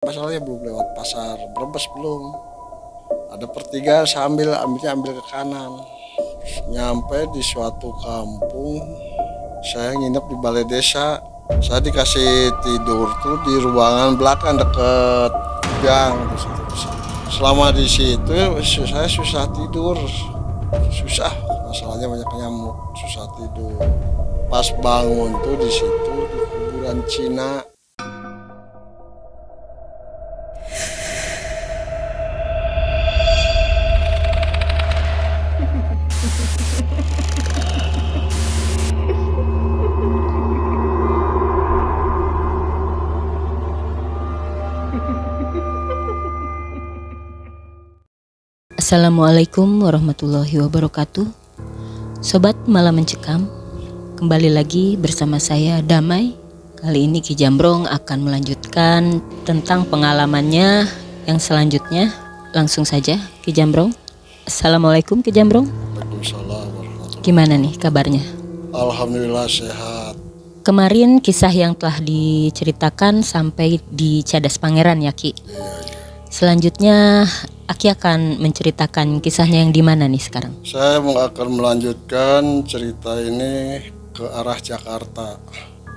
Masalahnya belum lewat pasar Brebes belum. Ada pertigaan saya ambil ke kanan. Nyampe di suatu kampung, saya nginep di balai desa. Saya dikasih tidur tuh di ruangan belakang deket gang. Selama di situ saya susah tidur, susah. Masalahnya banyak nyamuk, susah tidur. Pas bangun tuh di situ di kuburan Cina. Assalamualaikum warahmatullahi wabarakatuh. Sobat Malam Mencekam, kembali lagi bersama saya Damai. Kali ini Ki Jambrong akan melanjutkan tentang pengalamannya yang selanjutnya. Langsung saja Ki Jambrong. Assalamualaikum Ki Jambrong. Waalaikumsalam warahmatullahi. Gimana nih kabarnya? Alhamdulillah sehat. Kemarin kisah yang telah diceritakan sampai di Cadas Pangeran ya Ki. Selanjutnya Aki akan menceritakan kisahnya yang di mana nih sekarang? Saya akan melanjutkan cerita ini ke arah Jakarta.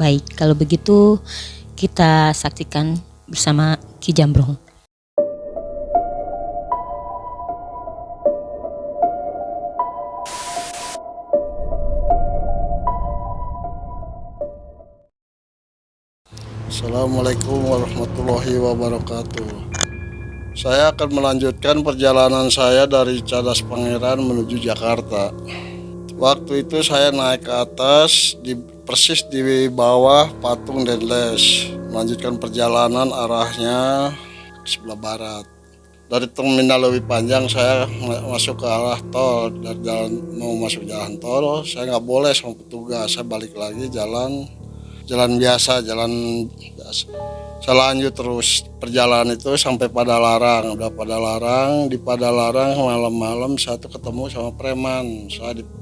Baik, kalau begitu kita saksikan bersama Ki Jambrong. Assalamualaikum warahmatullahi wabarakatuh. Saya akan melanjutkan perjalanan saya dari Cadas Pangeran menuju Jakarta. Waktu itu saya naik ke atas, persis di bawah patung Dendles. Melanjutkan perjalanan arahnya ke sebelah barat. Dari terminal lebih panjang saya masuk ke arah tol. Dari mau masuk jalan tol, saya nggak boleh sama petugas. Saya balik lagi jalan biasa. Saya lanjut terus perjalanan itu sampai Padalarang. Udah Padalarang, di Padalarang malam-malam saya tuh ketemu sama preman.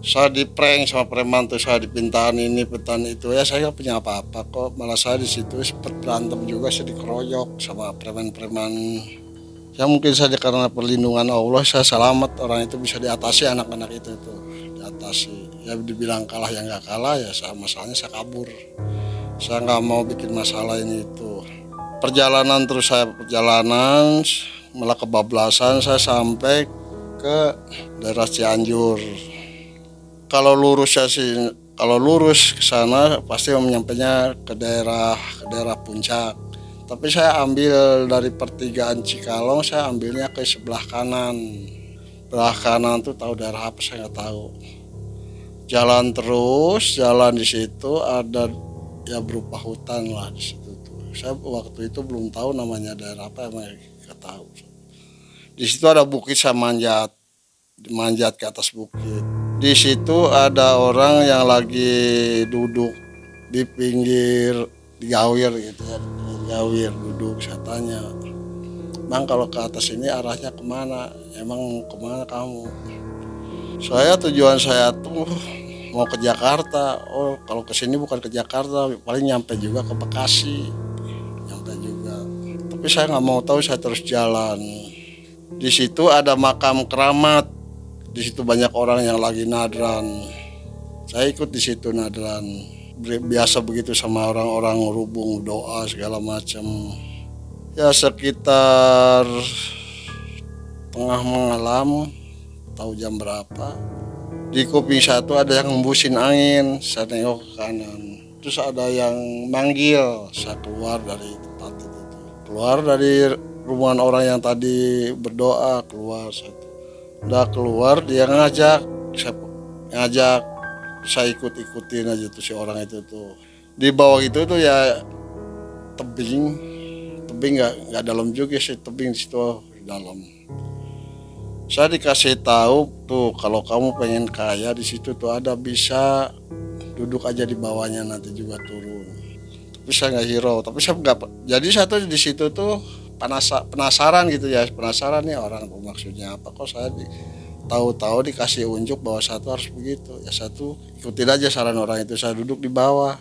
Saya diprank sama preman tuh, saya dipintaan ini, pintaan itu. Ya saya nggak punya apa-apa kok. Malah saya di situ sempat berantem juga, saya dikeroyok sama preman-preman. Ya mungkin saja karena perlindungan Allah saya selamat, orang itu bisa diatasi, anak-anak itu tuh diatasi. Ya dibilang kalah ya nggak kalah, ya masalahnya saya kabur. Saya nggak mau bikin masalah ini itu. Perjalanan malah kebablasan, saya sampai ke daerah Cianjur. Kalau lurus ke sana pasti menyampainya ke daerah Puncak. Tapi saya ambil dari pertigaan Cikalong, saya ambilnya ke sebelah kanan. Sebelah kanan tuh tahu daerah apa saya nggak tahu. Jalan di situ ada ya berupa hutan lah di situ. Saya waktu itu belum tahu namanya daerah apa, emang nggak tahu. Di situ ada bukit, saya manjat ke atas bukit. Di situ ada orang yang lagi duduk di pinggir gawir gitu ya, gawir duduk. Saya tanya, "Bang, kalau ke atas ini arahnya kemana? Emang kemana kamu?" Tujuan saya tuh mau ke Jakarta. Oh, kalau ke sini bukan ke Jakarta, paling nyampe juga ke Bekasi. Tapi saya nggak mau tahu, saya terus jalan. Di situ ada makam keramat. Di situ banyak orang yang lagi nadran. Saya ikut di situ nadran. Biasa begitu sama orang-orang ngerubung doa segala macam. Ya sekitar tengah malam, tahu jam berapa. Di kuping satu ada yang ngembusin angin. Saya nengok ke kanan. Terus ada yang manggil. Saya keluar dari tempat itu. Keluar dari ruangan orang yang tadi berdoa, keluar satu. Udah keluar dia ngajak, saya ikutin aja tuh si orang itu tuh. Di bawah itu tuh ya tebing nggak dalam juga sih, tebing di situ dalam. Saya dikasih tahu tuh kalau kamu pengen kaya di situ tuh ada, bisa duduk aja di bawahnya nanti juga turun. Tapi saya nggak hirau, tapi saya nggak. Jadi saya tuh di situ tuh penasaran gitu ya, penasaran nih orang maksudnya apa, kok saya tahu-tahu dikasih unjuk bahwa satu harus begitu. Ya satu ikutin aja saran orang itu, saya duduk di bawah.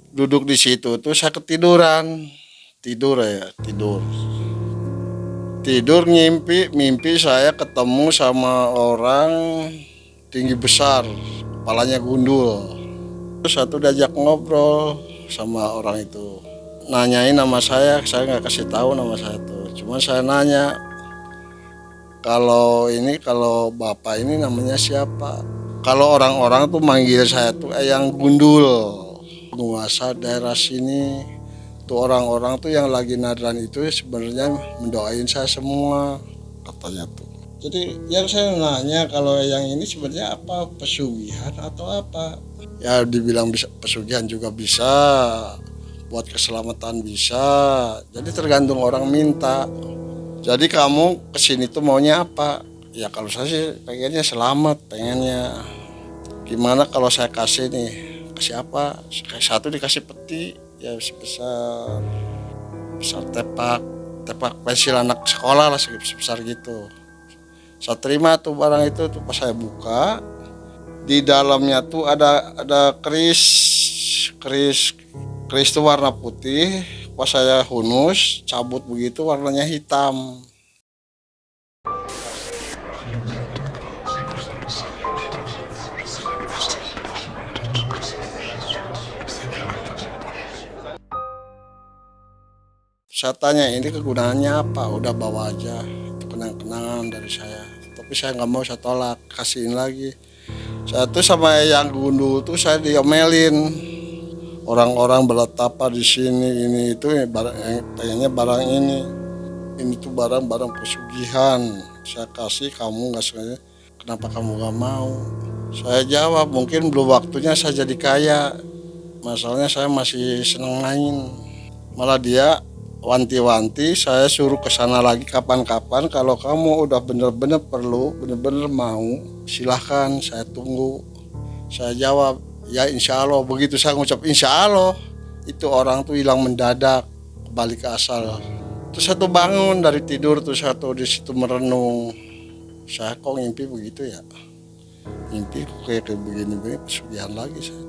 Duduk di situ tuh saya ketiduran, tidur. Tidur mimpi saya ketemu sama orang tinggi besar, kepalanya gundul. Terus satu diajak ngobrol sama orang itu, nanyain nama saya nggak kasih tahu nama saya tuh. Cuma saya nanya, kalau bapak ini namanya siapa? Kalau orang-orang tuh manggil saya tuh Eyang Gundul, penguasa daerah sini. Tuh orang-orang tuh yang lagi nadran itu sebenarnya mendoain saya semua, katanya tuh. Jadi yang saya nanya, kalau yang ini sebenarnya apa, pesugihan atau apa? Ya dibilang bisa pesugihan juga bisa, buat keselamatan bisa. Jadi tergantung orang minta. Jadi kamu kesini tuh maunya apa? Ya kalau saya sih pengennya selamat, pengennya. Gimana kalau saya kasih nih, kasih apa? Satu dikasih peti, ya sebesar tepak pensil anak sekolah lah, sebesar gitu. Saya terima tuh barang itu tuh, pas saya buka, di dalamnya tuh ada keris tuh warna putih. Pas saya hunus, cabut begitu warnanya hitam. Saya tanya ini kegunaannya apa, udah bawa aja, itu kenang-kenangan dari saya. Tapi saya nggak mau, saya tolak, kasihin lagi. Saya tuh sama yang gundul tuh saya diomelin. Orang-orang berletapa di sini, ini itu pengennya barang ini tuh barang pesugihan. Saya kasih, kamu nggak sengaja, kenapa kamu nggak mau? Saya jawab, mungkin belum waktunya saya jadi kaya. Masalahnya saya masih seneng main. Malah dia wanti-wanti saya suruh ke sana lagi kapan-kapan, kalau kamu udah bener-bener perlu, bener-bener mau, silahkan, saya tunggu. Saya jawab, ya insya Allah. Begitu saya ngucap insya Allah, itu orang tuh hilang mendadak, kembali ke asal. Terus satu bangun dari tidur tuh, satu di situ merenung, saya kok ngimpi begitu ya, mimpi kayak begini pesugihan lagi saya.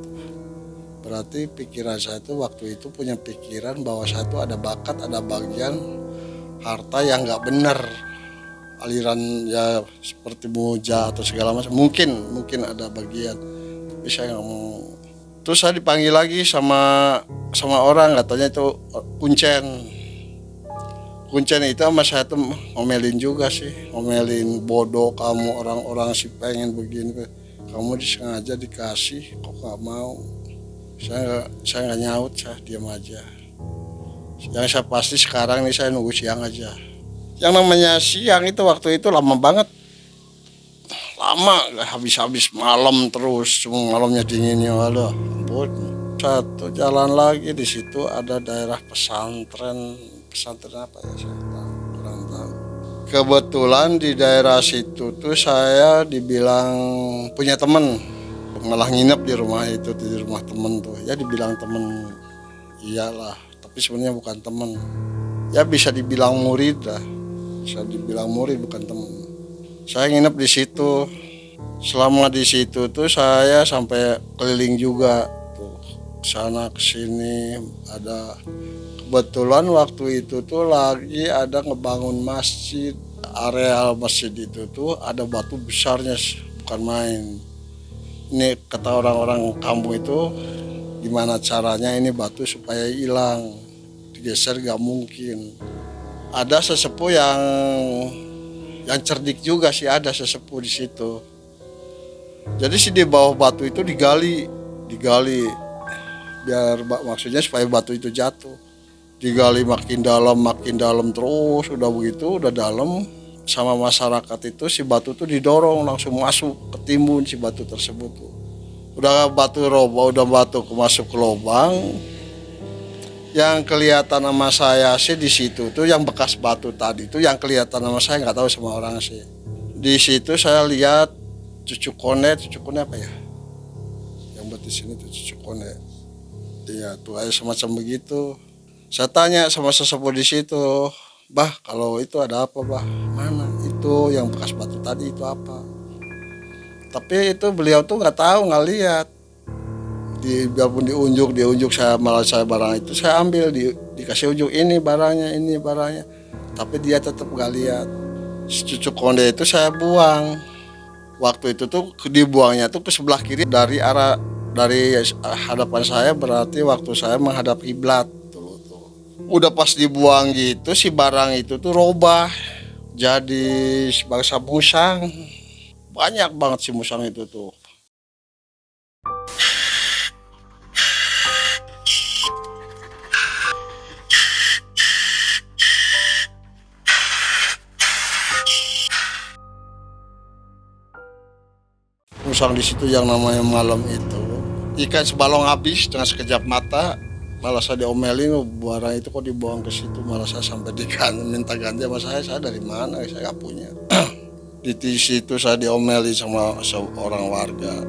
Berarti pikiran saya itu waktu itu punya pikiran bahwa saya itu ada bakat, ada bagian harta yang nggak benar, aliran ya seperti muja atau segala macam, mungkin ada bagian, tapi saya nggak mau. Terus saya dipanggil lagi sama orang, katanya itu kuncen itu sama saya tuh ngomelin juga sih, ngomelin, bodoh kamu, orang-orang sih pengen begini, kamu disengaja dikasih kok nggak mau. Saya nggak nyaut, saya diam aja. Yang saya pasti sekarang nih saya nunggu siang aja. Yang namanya siang itu waktu itu lama banget, lama habis malam terus, cuma malamnya dinginnya, waduh ampun. Satu jalan lagi di situ ada daerah pesantren apa ya saya tahu, kurang tahu. Kebetulan di daerah situ tuh saya dibilang punya temen. Malah nginep di rumah itu, di rumah temen tuh, ya dibilang temen iyalah, tapi sebenarnya bukan temen, ya bisa dibilang murid lah, bisa dibilang murid bukan temen. Saya nginep di situ, selama di situ tuh saya sampai keliling juga tuh, sana kesini. Ada kebetulan waktu itu tuh lagi ada ngebangun masjid, areal masjid itu tuh ada batu besarnya, bukan main. Ini kata orang-orang kampung itu, gimana caranya ini batu supaya hilang, digeser gak mungkin. Ada sesepuh yang cerdik juga sih, ada sesepuh di situ. Jadi sih di bawah batu itu digali, biar maksudnya supaya batu itu jatuh. Digali makin dalam terus, udah begitu, udah dalam. Sama masyarakat itu si batu tuh didorong langsung masuk, ketimbun si batu tersebut tuh. Udah batu roboh, udah batu masuk ke lubang. Yang kelihatan sama saya sih di situ tuh yang bekas batu tadi tuh yang kelihatan sama saya, nggak tahu sama orang sih. Di situ saya lihat cucu kone apa ya? Yang buat di sini tuh cucu kone. Iya tuh ada semacam begitu. Saya tanya sama sesepuh di situ, "Bah, kalau itu ada apa, Bah?" "Mana? Itu yang bekas batu tadi itu apa?" Tapi itu beliau tuh nggak tahu, nggak lihat. Biarpun diunjuk saya, malah saya barang itu saya ambil, dikasih unjuk ini barangnya. tapi dia tetap nggak lihat. Si cucuk konde itu saya buang. Waktu itu tuh dibuangnya tuh ke sebelah kiri dari hadapan saya, berarti waktu saya menghadap kiblat tuh. Udah pas dibuang gitu si barang itu tuh robah jadi bangsa musang. Banyak banget si musang itu tuh. Musang di situ yang namanya malam itu. Ikan sebalong habis dengan sekejap mata. Malah saya diomelin, barang itu kok dibuang ke situ. Malah saya sampai minta ganti sama saya dari mana? Saya nggak punya. Di situ saya diomelin sama seorang warga.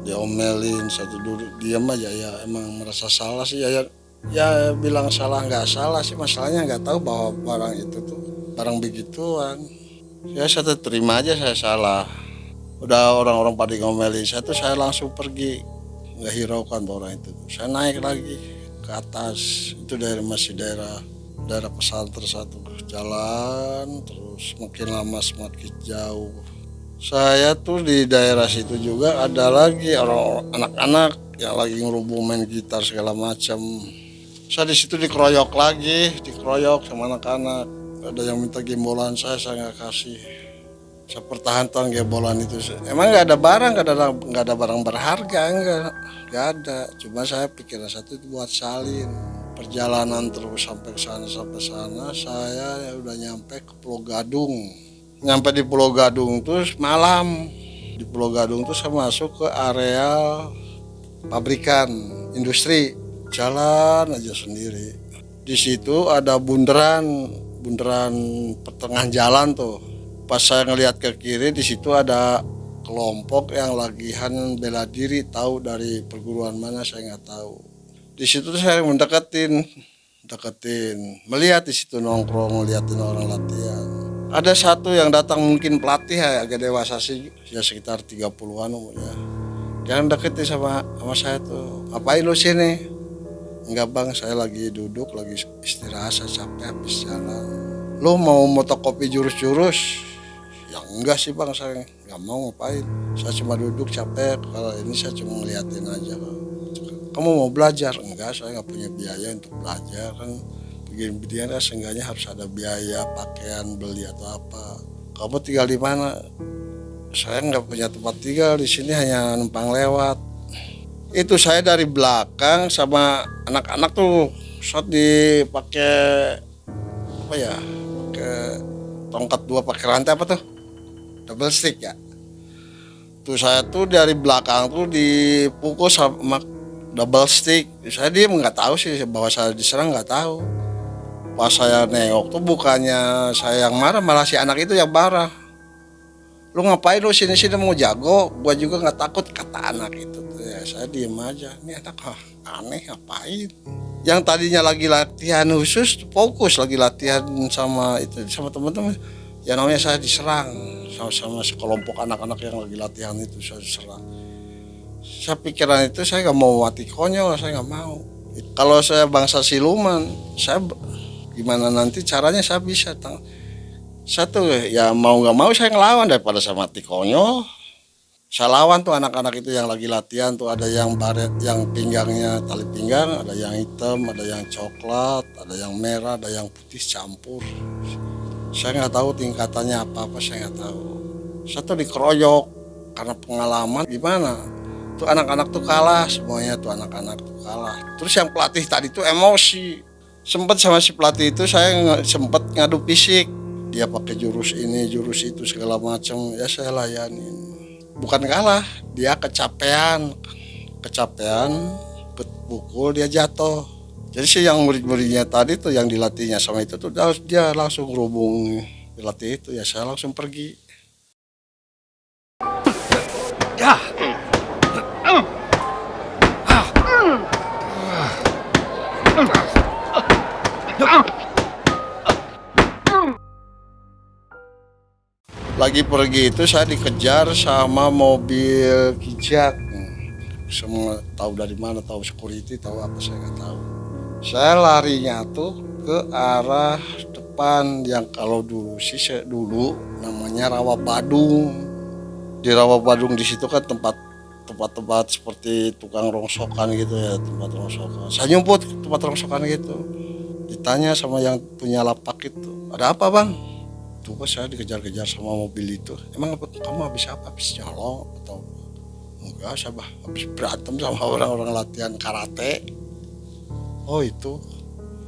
Diomelin, satu duduk diam aja, ya emang merasa salah sih ya bilang salah nggak salah sih, masalahnya nggak tahu bahwa barang itu tuh barang begituan. Ya saya terima aja saya salah. Udah orang-orang pada ngomelin saya tuh, saya langsung pergi, nggak hiraukan orang itu. Saya naik lagi ke atas, itu masih daerah pesantren, satu jalan terus makin lama semakin jauh. Saya tuh di daerah situ juga ada lagi orang anak-anak yang lagi ngerubung main gitar segala macam. Saya di situ dikeroyok sama anak-anak. Ada yang minta gembolan saya nggak kasih. Saya pertahankan gembolan itu. Emang nggak ada barang berharga, nggak ada. Cuma saya pikiran satu itu buat salin. Perjalanan terus sampai sana saya udah nyampe ke Pulau Gadung. Nyampe di Pulau Gadung terus malam. Di Pulau Gadung tuh saya masuk ke area pabrikan, industri. Jalan aja sendiri. Di situ ada bundaran pertengahan jalan tuh. Pas saya ngelihat ke kiri, di situ ada kelompok yang lagihan bela diri, tahu dari perguruan mana saya nggak tahu. Di situ saya deketin, melihat di situ nongkrong, ngeliatin orang latihan. Ada satu yang datang, mungkin pelatih ya, agak dewasa sih, ya sekitar 30-an umurnya. Dia deketin sama saya tuh, ngapain lu sini? Enggak bang, saya lagi duduk, lagi istirahat, saya capek habis jalan. Lu mau motokopi jurus-jurus? Ya enggak sih bang, saya nggak mau, ngapain. Saya cuma duduk capek, kalau ini saya cuma ngeliatin aja. Kamu mau belajar? Enggak, saya nggak punya biaya untuk belajar kan. Begini-begini kan seenggaknya harus ada biaya pakaian, beli atau apa. Kamu tinggal di mana? Saya nggak punya tempat tinggal, di sini hanya numpang lewat. Itu saya dari belakang sama anak-anak tuh saat dipakai apa ya? Pakai tongkat dua, pakai rantai apa tuh? Double stick ya. Tuh saya tuh dari belakang tuh dipukul sama double stick. Saya diem nggak tahu sih bahwa saya diserang, nggak tahu. Pas saya nengok tuh bukannya saya yang marah, malah si anak itu yang marah. Lu ngapain lu sini-sini mau jago? Gua juga nggak takut, kata anak itu. Ya saya diem aja. Ini anak aneh, ngapain? Yang tadinya lagi latihan khusus, fokus lagi latihan sama teman-teman. Ya namanya saya diserang sama sekelompok anak-anak yang lagi latihan itu, saya diserang. Saya pikiran itu saya nggak mau mati konyol, saya nggak mau. Kalau saya bangsa siluman, saya gimana nanti caranya saya bisa satu ya mau nggak mau saya ngelawan daripada saya mati konyol. Saya lawan tuh anak-anak itu yang lagi latihan tuh, ada yang baret, yang pinggangnya tali pinggang, ada yang hitam, ada yang coklat, ada yang merah, ada yang putih campur. Saya nggak tahu tingkatannya apa saya nggak tahu. Saya tuh dikeroyok karena pengalaman gimana. Tuh anak-anak tuh kalah semuanya, tuh anak-anak tuh kalah. Terus yang pelatih tadi tuh emosi. Sempet sama si pelatih itu saya sempet ngadu fisik. Dia pakai jurus ini, jurus itu segala macam. Ya saya layanin. Bukan kalah, dia kecapean, kepukul, dia jatuh. Jadi sih yang murid-muridnya tadi tuh yang dilatihnya sama itu tuh dia langsung hubung dilatih itu, ya saya langsung pergi. Ya. Lagi pergi itu saya dikejar sama mobil kijak. Semua tahu dari mana, tahu security, tahu apa saya nggak tahu. Saya larinya tuh ke arah depan yang kalau dulu sih dulu namanya Rawa Badung. Di Rawa Badung di situ kan tempat seperti tukang rongsokan gitu ya, tempat rongsokan. Saya nyumput ke tempat rongsokan gitu. Ditanya sama yang punya lapak itu, ada apa bang? Tuh pas saya dikejar-kejar sama mobil itu. Emang kamu habis apa? Habis nyolong atau enggak? Saya habis berantem sama orang-orang latihan karate. Oh itu,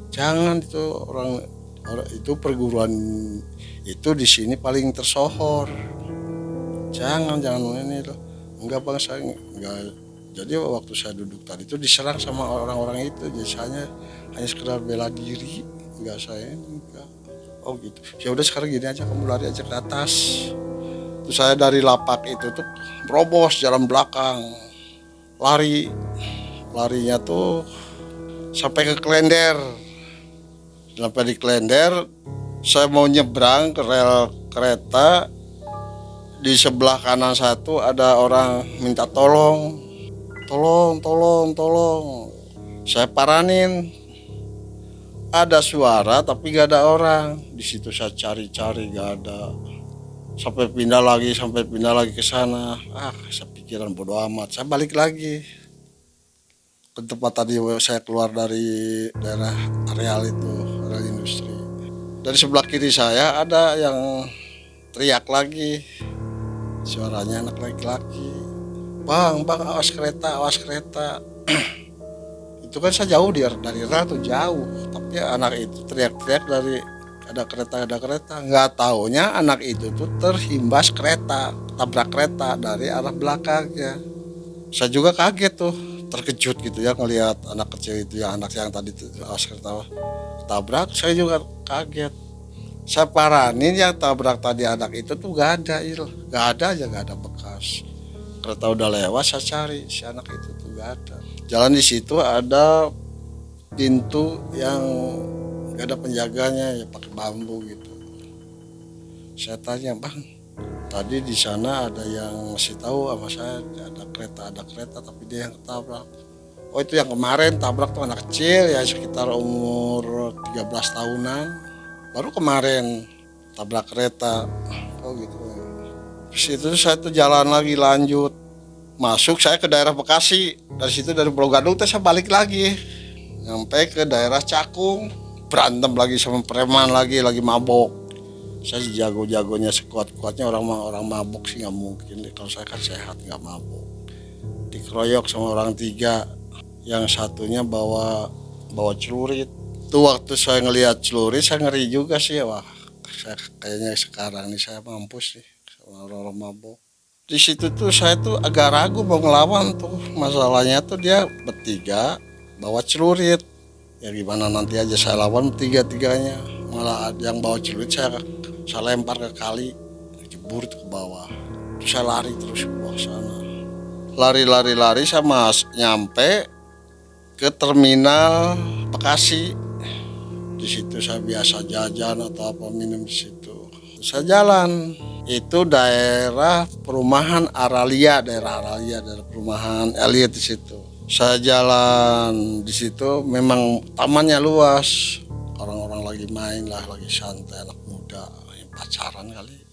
jangan itu orang itu perguruan itu di sini paling tersohor. Jangan ini loh. Enggak bang, saya enggak. Jadi waktu saya duduk tadi itu diserang sama orang-orang itu. Jadi saya hanya sekedar bela diri. Enggak, saya enggak. Oh gitu. Ya udah sekarang gini aja, kamu lari aja ke atas. Terus saya dari lapak itu tuh berobos jalan belakang. Larinya tuh sampai ke Klender. Sampai di Klender, saya mau nyebrang ke rel kereta. Di sebelah kanan satu ada orang minta tolong. Tolong. Saya paranin. Ada suara tapi gak ada orang. Di situ saya cari-cari gak ada. Sampai pindah lagi ke sana. Saya pikiran bodo amat. Saya balik lagi ke tempat tadi saya keluar dari daerah areal itu, areal industri. Dari sebelah kiri saya ada yang teriak lagi. Suaranya anak laki-laki. Bang, awas kereta. Itu kan saya jauh dari rel tuh jauh, tapi anak itu teriak-teriak dari ada kereta. Nggak taunya anak itu tuh terhimbas kereta, tabrak kereta dari arah belakangnya. Saya juga kaget tuh, terkejut gitu ya ngelihat anak kecil itu ya, anak yang tadi tuh awas kereta tabrak. Saya juga kaget. Saya paranin yang tabrak tadi anak itu tuh gak ada bekas. Kereta udah lewat, saya cari si anak itu tuh gak ada. Jalan di situ ada pintu yang gak ada penjaganya ya, pakai bambu gitu. Saya tanya, bang, tadi di sana ada yang ngasih tahu sama saya ada kereta tapi dia yang ketabrak. Oh itu yang kemarin tabrak tuh anak kecil ya sekitar umur 13 tahunan. Baru kemarin tabrak kereta. Oh gitu. Terus itu saya tuh jalan lagi lanjut. Masuk saya ke daerah Bekasi. Dari situ dari Pulau Gadung saya balik lagi. Sampai ke daerah Cakung. Berantem lagi sama preman lagi mabok. Saya jago-jagonya sekuat-kuatnya orang mabok sih nggak mungkin. Kalau saya kan sehat nggak mabok. Dikeroyok sama orang 3. Yang satunya bawa celurit. Tuh waktu saya ngelihat celurit saya ngeri juga sih. Wah, saya kayaknya sekarang nih saya mampus sih sama orang mabok. Di situ tuh saya tuh agak ragu mau ngelawan tuh. Masalahnya tuh dia bertiga bawa celurit. Ya gimana nanti aja saya lawan tiga-tiganya. Malah yang bawa celurit saya lempar ke kali, jebur ke bawah. Terus saya lari terus ke bawah sana. Lari saya nyampe ke terminal Bekasi. Di situ saya biasa jajan atau apa minum di situ. Saya jalan. Itu daerah perumahan daerah perumahan elit di situ. Saya jalan di situ memang tamannya luas. Orang-orang lagi main lah, lagi santai, anak muda, pacaran kali.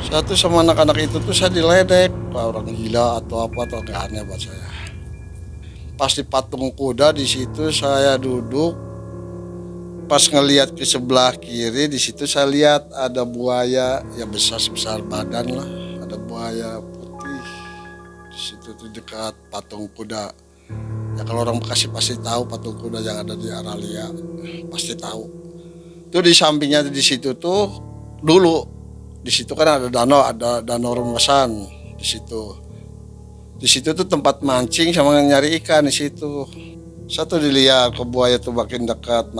Satu sama anak-anak itu tuh saya diledek, orang gila atau apa atau agak aneh buat saya. Pas di patung kuda di situ saya duduk, pas ngelihat ke sebelah kiri di situ saya lihat ada buaya ya besar badan lah, ada buaya putih di situ tuh dekat patung kuda. Ya kalau orang Bekasi pasti tahu patung kuda yang ada di Aralia, pasti tahu. Tuh di sampingnya di situ tuh dulu. Di situ kan ada danau Remesan di situ. Di situ tuh tempat mancing sama nyari ikan di situ. Satu dilihat ke buaya tuh makin dekat.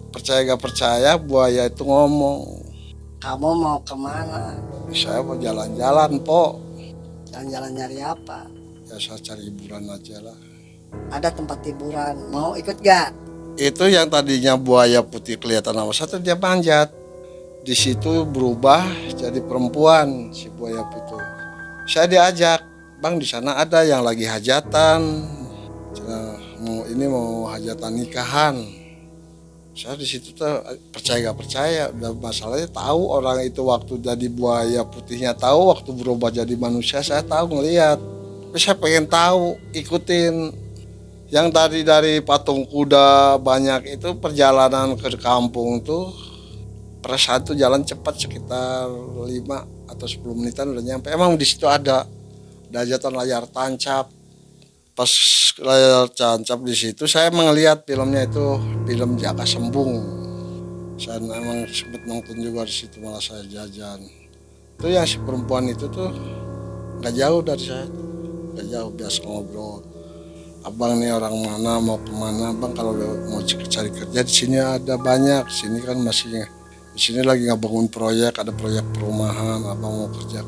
Percaya gak percaya buaya itu ngomong. Kamu mau kemana? Saya mau jalan-jalan, Po. Jalan-jalan nyari apa? Ya saya cari hiburan aja lah. Ada tempat hiburan, mau ikut gak? Itu yang tadinya buaya putih kelihatan sama satu dia manjat. Di situ berubah jadi perempuan si buaya putih. Saya diajak, Bang, di sana ada yang lagi hajatan. Mau hajatan nikahan. Saya di situ tuh percaya gak percaya. Dan masalahnya tahu orang itu waktu jadi buaya putihnya tahu, waktu berubah jadi manusia saya tahu ngelihat. Tapi saya pengen tahu, ikutin. Yang tadi dari patung kuda banyak itu perjalanan ke kampung tuh perasaan tuh jalan cepat sekitar 5 atau 10 menitan udah nyampe. Emang di situ ada hajatan layar tancap. Pas layar tancap di situ saya melihat filmnya itu film Jaka Sembung. Saya emang sempat nonton juga di situ, malah saya jajan. Itu yang si perempuan itu tuh nggak jauh dari saya, nggak jauh, biasa ngobrol. Abang nih orang mana, mau kemana bang? Kalau mau cari kerja di sini ada banyak. Sini kan masih di sini lagi ngebangun proyek, ada proyek perumahan. Abang mau kerja.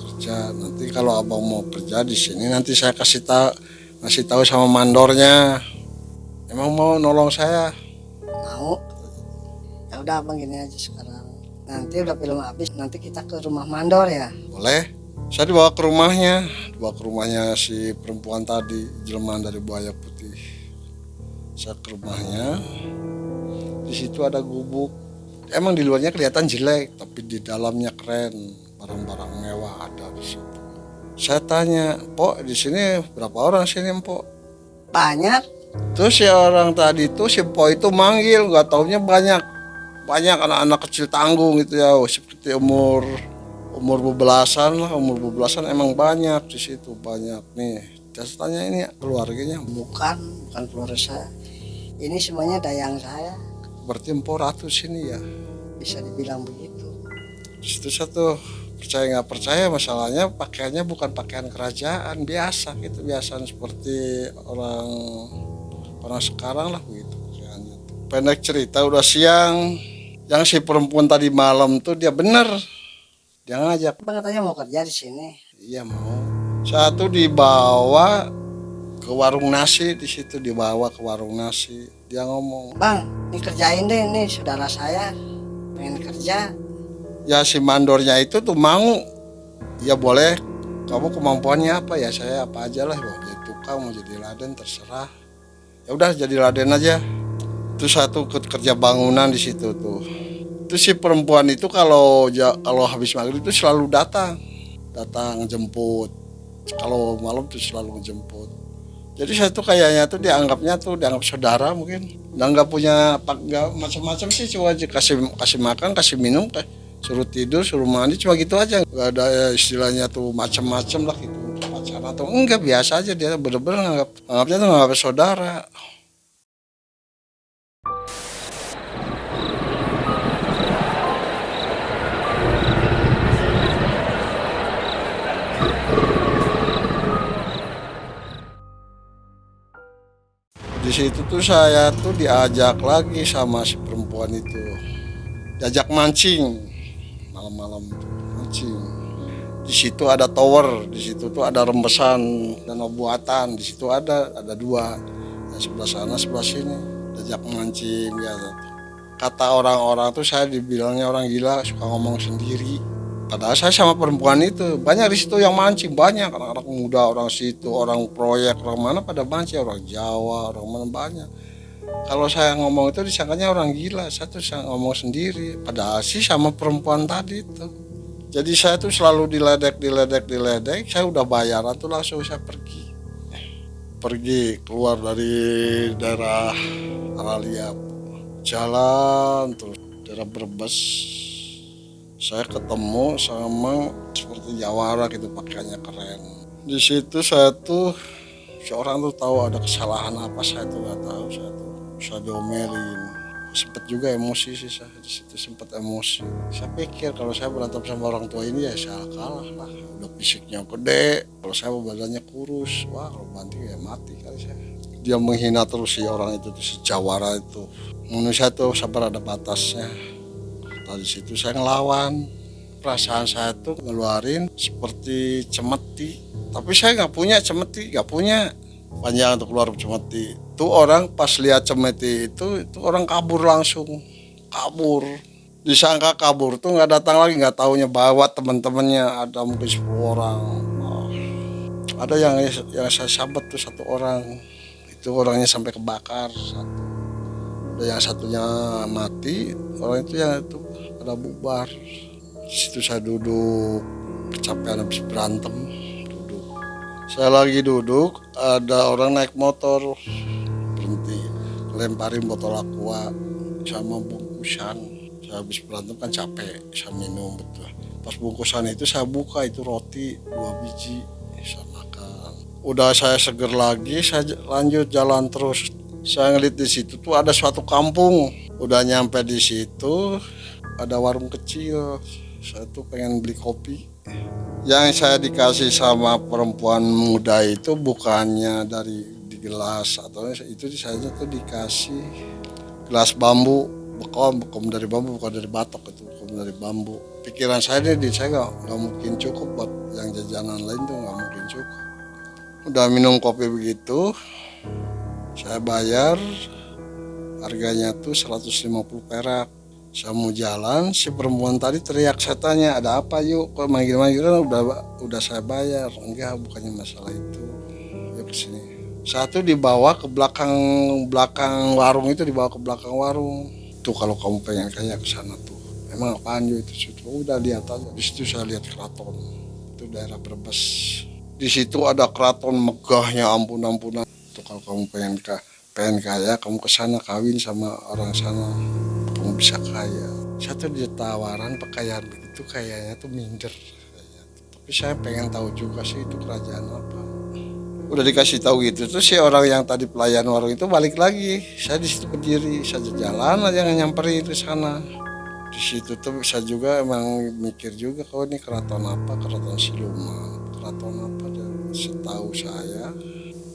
Nanti kalau abang mau kerja di sini, nanti saya ngasih tahu sama mandornya. Emang mau nolong saya? Mau. Ya udah abang gini aja sekarang. Nanti udah film habis, nanti kita ke rumah mandor ya. Boleh. Saya dibawa ke rumahnya si perempuan tadi, jelmaan dari buaya putih. Saya ke rumahnya, di situ ada gubuk. Emang di luarnya kelihatan jelek, tapi di dalamnya keren, barang-barang mewah ada di situ. Saya tanya, Pok, di sini berapa orang sini, Pok? Banyak. Terus si orang tadi itu, si Pok itu manggil, nggak taunya banyak anak-anak kecil tanggung gitu ya, seperti umur bebelasan emang banyak di situ, banyak nih. Saya tanya ini keluarganya, Bukan keluarga saya. Ini semuanya dayang saya. berarti Empo ratu sini ya. Bisa dibilang begitu. Di situ saya tuh percaya nggak percaya, masalahnya pakaiannya bukan pakaian kerajaan biasa gitu, biasa seperti orang sekarang lah begitu pakaiannya. Pendek cerita udah siang, yang si perempuan tadi malam tuh dia bener. Dia ngajak. Abang katanya mau kerja di sini. Iya mau. Satu dibawa ke warung nasi, di situ dibawa ke warung nasi. Dia ngomong, Bang, ini kerjain deh, ini saudara saya pengen kerja. ya si mandornya itu tuh mau. Ya boleh. Kamu kemampuannya apa ya? Saya apa aja lah. Mau jadi tukang, mau jadi laden terserah. Ya udah jadi laden aja. Terus satu kerja bangunan di situ tuh. Terus si perempuan itu kalau habis maghrib itu selalu datang jemput. Kalau malam tuh selalu ngejemput. Jadi saya tuh kayaknya tuh dianggap saudara mungkin. Dan nggak punya nggak macam-macam sih, cuma aja kasih makan, kasih minum, suruh tidur, suruh mandi, cuma gitu aja. Nggak ada istilahnya tuh macam-macam lah gitu, pacaran atau enggak, biasa aja. Dia bener-bener nganggapnya saudara. Di situ tuh saya tuh diajak lagi sama si perempuan itu, diajak mancing malam-malam tuh, mancing. Di situ ada tower, di situ tuh ada rembesan danau buatan, di situ ada 2, yang sebelah sana sebelah sini, diajak mancing ya. Kata orang-orang tuh saya dibilangnya orang gila, suka ngomong sendiri. Padahal saya sama perempuan itu banyak di situ yang mancing, banyak anak-anak muda, orang situ, orang proyek, orang mana pada mancing, orang Jawa, orang mana banyak. Kalau saya ngomong itu disangkanya orang gila, saya tuh ngomong sendiri. Padahal sih sama perempuan tadi itu. Jadi saya tuh selalu diledek, saya udah bayaran tuh langsung saya pergi keluar dari daerah Araliap, jalan terus daerah Brebes. Saya ketemu sama seperti Jawara gitu, pakaiannya keren. Di situ saya tuh seorang tuh tahu ada kesalahan apa, saya tuh nggak tahu. Saya diomelin, sempet juga emosi sih saya di situ, sempet emosi. Saya pikir kalau saya berantem sama orang tua ini ya saya kalah lah. Udah fisiknya gede, kalau saya badannya kurus, wah kalau banting ya mati kali saya. Dia menghina terus si orang itu tuh, si Jawara itu. Manusia tuh sabar ada batasnya. Di situ saya ngelawan, perasaan saya tuh ngeluarin seperti cemeti, tapi saya nggak punya cemeti, nggak punya. panjang tuh keluar cemeti. Tuh orang pas lihat cemeti itu orang kabur langsung, kabur. Disangka kabur tuh nggak datang lagi, nggak taunya bawa teman-temannya ada mungkin 10 orang. Nah, ada yang saya sahabat tuh 1 orang, itu orangnya sampai kebakar satu. Ada yang satunya mati, orang itu yang itu pada bubar. Di situ saya duduk, kecapean habis berantem, duduk. Saya lagi duduk, ada orang naik motor, berhenti, lemparin botol aqua sama bungkusan. Saya habis berantem kan capek, saya minum betul. Pas bungkusan itu saya buka, itu roti 2 biji, saya makan. Udah saya seger lagi, saya lanjut jalan terus. Saya ngeliat di situ tuh ada suatu kampung. Udah nyampe di situ, ada warung kecil. Saya tuh pengen beli kopi. Yang saya dikasih sama perempuan muda itu bukannya dari di gelas, atau itu saya tuh dikasih gelas bambu, bekom dari bambu, bukan dari batok, itu bekom dari bambu. Pikiran saya ini saya nggak mungkin cukup buat yang jajanan lain tuh, nggak mungkin cukup. Udah minum kopi begitu, saya bayar, harganya tuh 150 perak. Saya mau jalan, si perempuan tadi teriak, saya tanya ada apa yuk, kok manggil-manggil, kan udah saya bayar. Enggak, bukannya masalah itu, yuk kesini. Satu dibawa ke belakang warung itu, dibawa ke belakang warung. Tuh kalau kamu pengen kaya ke sana tuh. Emang apaan yuk itu? Udah lihat aja. Di situ saya lihat keraton. Itu daerah Brebes. Di situ ada keraton megahnya ampun-ampunan. Tuh kalau kamu pengen kaya, kamu ke sana kawin sama orang sana, kamu bisa kaya. Saya tuh ditawaran pakaian begitu kayaknya tuh minder. Tapi saya pengen tahu juga sih itu kerajaan apa. Udah dikasih tahu gitu, terus si orang yang tadi pelayan warung itu balik lagi. Saya di situ berdiri, saya jalan aja nyamperin ke sana. Di situ tuh saya juga emang mikir juga, kalau ini keraton apa, keraton siluman, keraton apa. Dan setahu saya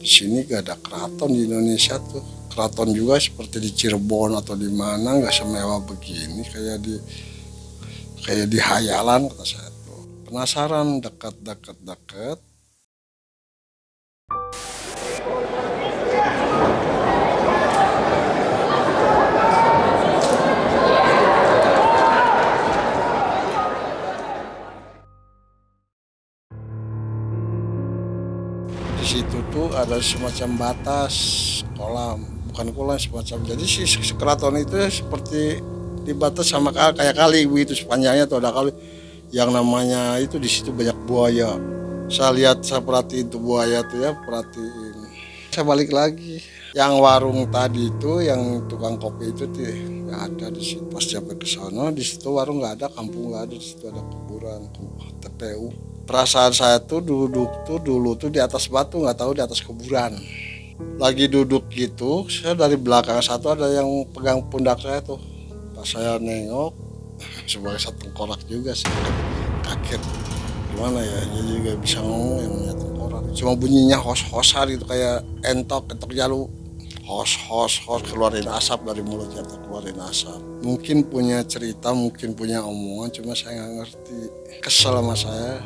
di sini gak ada keraton di Indonesia tuh. Keraton juga seperti di Cirebon atau di mana nggak semewah begini, kayak di hayalan, kata saya tuh. Penasaran, dekat. Di situ tuh ada semacam batas kolam, bukan kolam, semacam. Jadi si keraton itu seperti dibatas sama kayak kali begitu, sepanjangnya tuh ada kali. Yang namanya itu di situ banyak buaya. Saya perhatiin tuh buaya tuh ya, perhatiin. Saya balik lagi. Yang warung tadi itu, yang tukang kopi itu tuh nggak ada di situ. Pas sampai ke sana, di situ warung nggak ada, kampung nggak ada, di situ ada kuburan, TPU. Perasaan saya tuh duduk tuh dulu tuh di atas batu, nggak tahu di atas kuburan. Lagi duduk gitu, saya dari belakang satu ada yang pegang pundak saya tuh. Pas saya nengok, sebagai satu tengkorak juga sih, kaget. Gimana ya, jadi juga bisa ngomong yang punya tengkorak. Cuma bunyinya hos-hosan gitu, kayak entok jalu. Hos, keluarin asap dari mulutnya, keluarin asap. Mungkin punya cerita, mungkin punya omongan, cuma saya nggak ngerti. Kesel sama saya.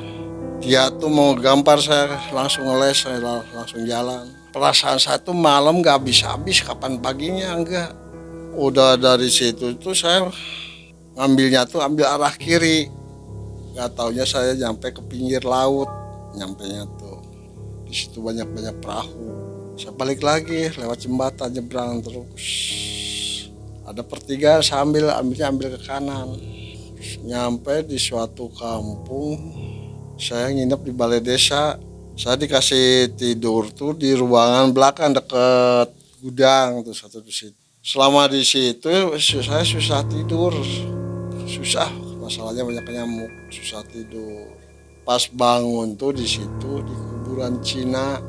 Dia tuh mau gampar saya, langsung ngeles, saya langsung jalan. Perasaan saya tuh malam nggak habis-habis, kapan paginya enggak. Udah dari situ tuh saya ngambilnya tuh ambil arah kiri. Nggak taunya saya nyampe ke pinggir laut, nyampenya tuh. Di situ banyak perahu. Saya balik lagi lewat jembatan, nyebrang terus. Ada pertigaan, saya ambil ke kanan. Nyampe di suatu kampung, saya nginep di balai desa. Saya dikasih tidur tuh di ruangan belakang deket gudang tuh satu di situ. Selama di situ saya susah tidur, susah. Masalahnya banyak nyamuk, susah tidur. Pas bangun tuh di situ di kuburan Cina.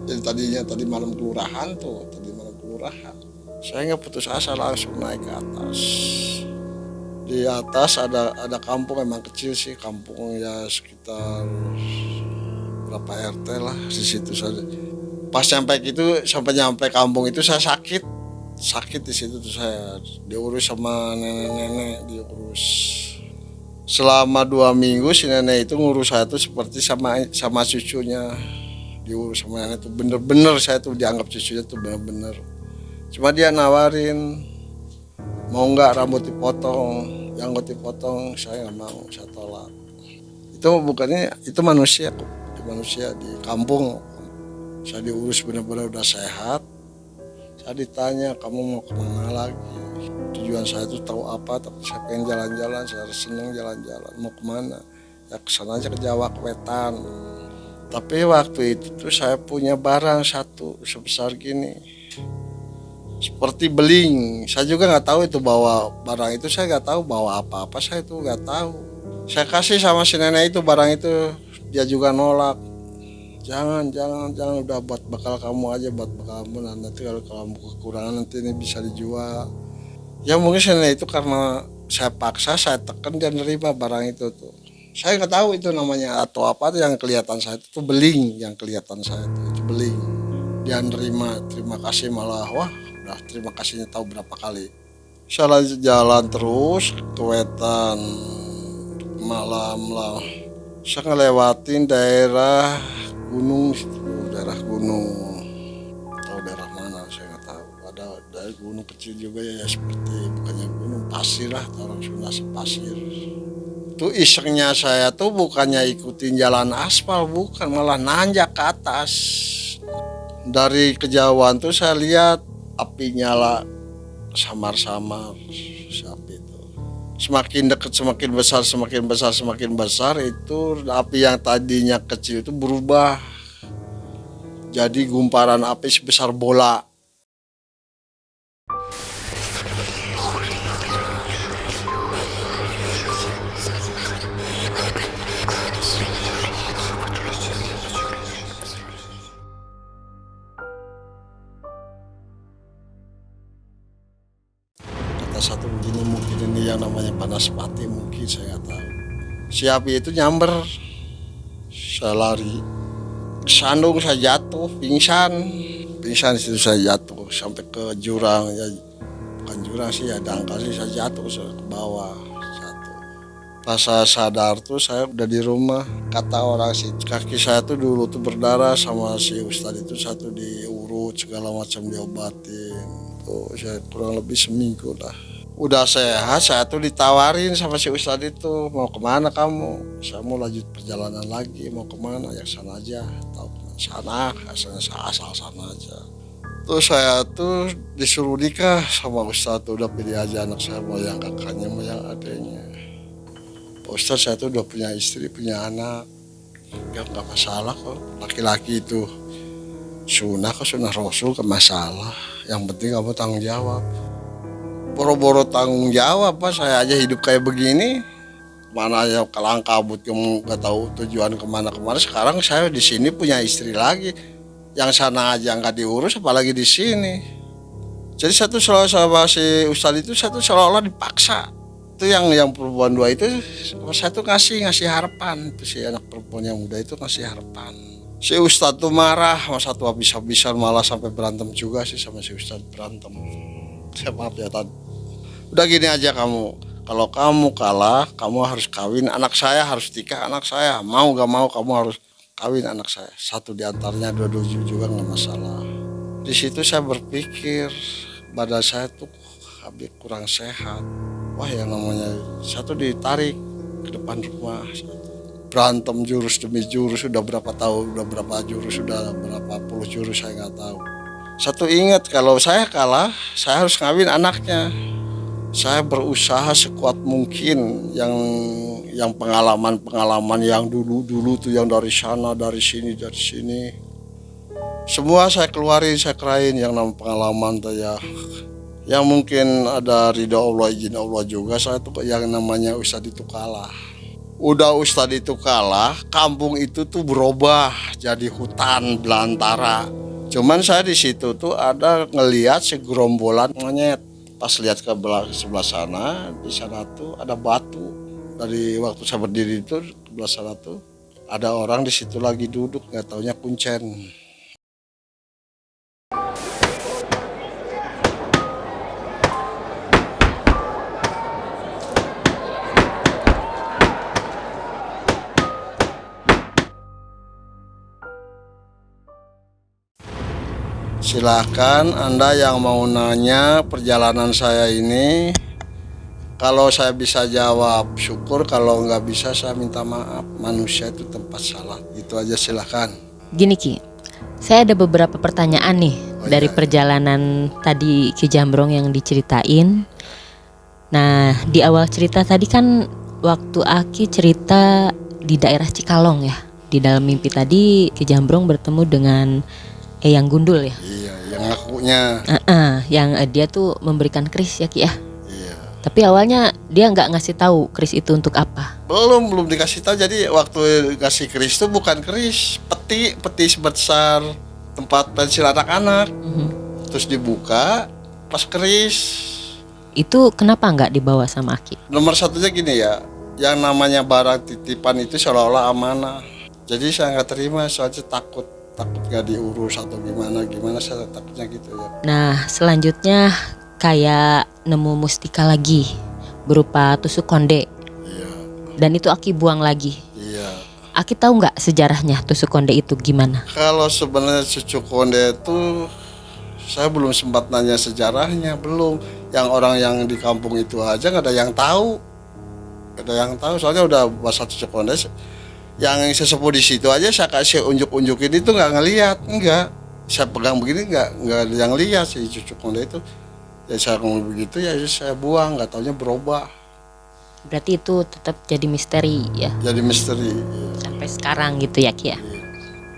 Jadi tadi malam kelurahan. Saya nggak putus asa, langsung naik ke atas. Di atas ada kampung, emang kecil sih kampung, ya sekitar berapa RT lah di situ saja. Pas sampai nyampe kampung itu saya sakit di situ tuh, saya diurus sama nenek diurus. Selama 2 minggu si nenek itu ngurus saya tuh seperti sama cucunya. diurus sama nenek tuh bener-bener saya tuh dianggap cucunya tuh bener-bener. Cuma dia nawarin mau nggak rambut dipotong, yang gue dipotong saya nggak mau, saya tolak. Itu bukannya itu manusia kok, di manusia di kampung saya diurus benar-benar udah sehat. Saya ditanya kamu mau kemana lagi, tujuan saya tuh tahu apa, tapi saya pengen jalan-jalan, saya seneng jalan-jalan. Mau kemana? Ya kesana aja ke Jawa, ke Wetan. Tapi waktu itu tuh saya punya barang satu sebesar gini, seperti beling. Saya juga nggak tahu itu bawa barang itu, saya nggak tahu bawa apa-apa, saya itu nggak tahu. Saya kasih sama si nenek itu barang itu, dia juga nolak. Jangan, udah buat bekal kamu aja, buat bekal kamu. Nanti kalau kamu kekurangan nanti ini bisa dijual. Ya mungkin si nenek itu karena saya paksa, saya tekan dia nerima barang itu tuh. Saya nggak tahu itu namanya atau apa tuh, yang kelihatan saya itu beling, yang kelihatan saya itu beling. Dia nerima, terima kasih malah, wah udah terima kasihnya tahu berapa kali. Saya lanjut jalan terus ke Wetan, malam lah. Saya ngelewatin daerah gunung situ, daerah gunung. Tahu daerah mana saya nggak tahu. Ada daerah gunung kecil juga ya, seperti bukannya gunung pasir lah, orang Sunda pasir. Tuh isengnya saya tuh bukannya ikutin jalan aspal, bukan, malah nanjak ke atas. Dari kejauhan tuh saya lihat api nyala samar-samar, api itu. Semakin dekat semakin besar, semakin besar, semakin besar, itu api yang tadinya kecil itu berubah jadi gumparan api sebesar bola. Satu begini mungkin ini yang namanya panas pati, mungkin saya nggak tahu. Si api itu nyamber, saya lari, kesandung, saya jatuh, pingsan di situ saya jatuh sampai ke jurang, ya bukan jurang sih ya, dangkal sih, saya jatuh ke bawah, jatuh. Pas saya sadar tuh saya udah di rumah. Kata orang sih kaki saya tuh dulu tuh berdarah, sama si ustadz itu satu diurut segala macam diobatin. Saya kurang lebih seminggu lah. Udah sehat, saya tuh ditawarin sama si ustadz itu, mau kemana kamu? Saya mau lanjut perjalanan lagi, mau kemana? Ya sana aja, tahu sana, asal sana aja. Terus saya tuh disuruh nikah sama ustadz tuh, udah pilih aja anak saya, mau yang kakaknya, mau yang adanya. Pak ustadz saya tuh udah punya istri, punya anak, ya nggak masalah kok. Laki-laki itu sunnah kok, sunnah rasul, ke masalah. Yang penting kamu tanggung jawab. Boro-boro tanggung jawab, Pak, saya aja hidup kayak begini. Mana aja kelang kabut, kamu nggak tahu tujuan kemana-kemana. Sekarang saya di sini punya istri lagi. Yang sana aja nggak diurus, apalagi di sini. Jadi satu selalu sama si ustadz itu, satu seolah-olah dipaksa. Itu yang perempuan dua itu, saya tuh ngasih harapan. Itu si anak perempuan yang muda itu ngasih harapan. Si ustadz tuh marah, masa tua habis-habisan, malah sampai berantem juga sih sama si ustadz, berantem. Saya maaf ya Tad. Udah gini aja kamu, kalau kamu kalah, kamu harus kawin anak saya, harus nikah anak saya. Mau gak mau kamu harus kawin anak saya. Satu diantaranya, dua-dua juga nggak masalah. Di situ saya berpikir, badan saya tuh habis kurang sehat. Wah yang namanya satu ditarik ke depan rumah. Berantem jurus demi jurus, sudah berapa tahun, udah berapa jurus, sudah berapa puluh jurus saya nggak tahu. Satu ingat, kalau saya kalah, saya harus ngawin anaknya. Saya berusaha sekuat mungkin, yang pengalaman yang dulu tuh, yang dari sana, dari sini, semua saya keluarin, saya kerain yang namanya pengalaman tuh ya. Yang mungkin ada ridha Allah, izin Allah juga, saya tuh yang namanya ustadz itu kalah. Udah ustadz itu kalah, kampung itu tuh berubah jadi hutan belantara. Cuman saya di situ tuh ada ngelihat segerombolan monyet. Pas lihat ke sebelah sana, di sana tuh ada batu. Dari waktu saya berdiri itu ke sebelah sana tuh ada orang di situ lagi duduk, nggak taunya kuncen. Silahkan Anda yang mau nanya perjalanan saya ini. Kalau saya bisa jawab syukur, kalau nggak bisa saya minta maaf. Manusia itu tempat salah. Itu aja, silahkan. Gini Ki, saya ada beberapa pertanyaan nih dari iya. perjalanan tadi Ki Jambrong yang diceritain. Nah, di awal cerita tadi kan waktu Aki cerita di daerah Cikalong ya. Di dalam mimpi tadi Ki Jambrong bertemu dengan Eyang Gundul ya. Iya, yang ngakunya. Yang dia tuh memberikan keris ya Ki ya. Iya. Tapi awalnya dia nggak ngasih tahu keris itu untuk apa. Belum dikasih tahu. Jadi waktu kasih keris itu bukan keris, peti sebesar tempat pensil anak-anak. Terus dibuka pas keris. Itu kenapa nggak dibawa sama Aki? Nomor satunya gini ya, yang namanya barang titipan itu seolah-olah amanah. Jadi saya nggak terima, soalnya takut nggak diurus atau gimana saya takutnya gitu ya. Nah, selanjutnya kayak nemu mustika lagi berupa tusuk konde. Iya. Dan itu Aki buang lagi. Iya. Aki tahu nggak sejarahnya tusuk konde itu gimana? Kalau sebenarnya cucu konde itu saya belum sempat nanya sejarahnya, belum. Yang orang yang di kampung itu aja nggak ada yang tahu. Nggak ada yang tahu, soalnya udah bahasa cucu konde. Yang sesepuh di situ aja saya kasih unjuk-unjukin itu nggak ngelihat, enggak. Saya pegang begini nggak ada yang lihat si cucu konde itu. Ya saya ngomong begitu ya saya buang, nggak taunya berubah. Berarti itu tetap jadi misteri ya Jadi misteri. sampai sekarang gitu ya Ki ya.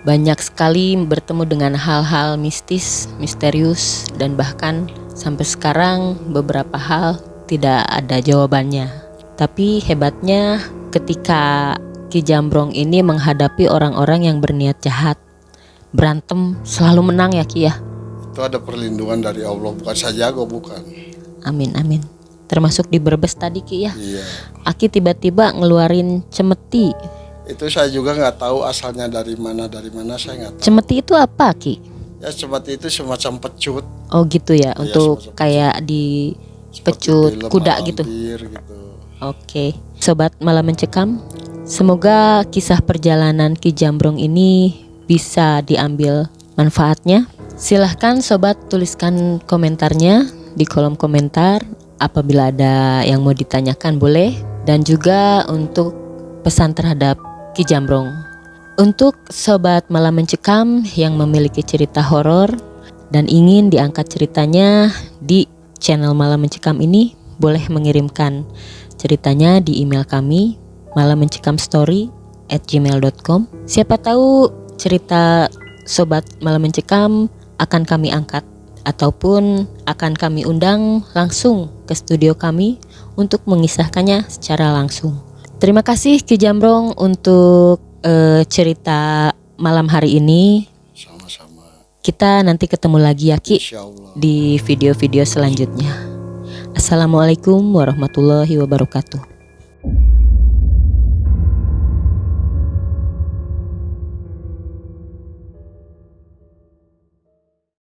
Banyak sekali bertemu dengan hal-hal mistis, misterius, dan bahkan sampai sekarang beberapa hal tidak ada jawabannya. Tapi hebatnya ketika Ki Jambrong ini menghadapi orang-orang yang berniat jahat, berantem selalu menang ya Ki ya. Itu ada perlindungan dari Allah, bukan saya jago, bukan. Amin amin. Termasuk di Brebes tadi Ki ya. Iya. Aki tiba-tiba ngeluarin cemeti. Itu saya juga nggak tahu asalnya dari mana saya nggak tahu. Cemeti itu apa Ki? Ya seperti itu semacam pecut. Oh gitu ya, Iya, untuk semacam kayak di Seperti pecut film kuda Malampir gitu. gitu. Oke, Sobat Malam Mencekam, semoga kisah perjalanan Ki Jambrong ini bisa diambil manfaatnya. Silahkan Sobat tuliskan komentarnya di kolom komentar. Apabila ada yang mau ditanyakan boleh. Dan juga untuk pesan terhadap Ki Jambrong. Untuk Sobat Malam Mencekam yang memiliki cerita horor dan ingin diangkat ceritanya di channel Malam Mencekam ini, boleh mengirimkan ceritanya di email kami malammencekamstory@gmail.com. Siapa tahu cerita Sobat Malam Mencekam akan kami angkat ataupun akan kami undang langsung ke studio kami untuk mengisahkannya secara langsung. Terima kasih Ki Jambrong untuk cerita malam hari ini. Sama-sama. Kita nanti ketemu lagi ya Ki Insya Allah. di video-video selanjutnya. Assalamualaikum warahmatullahi wabarakatuh.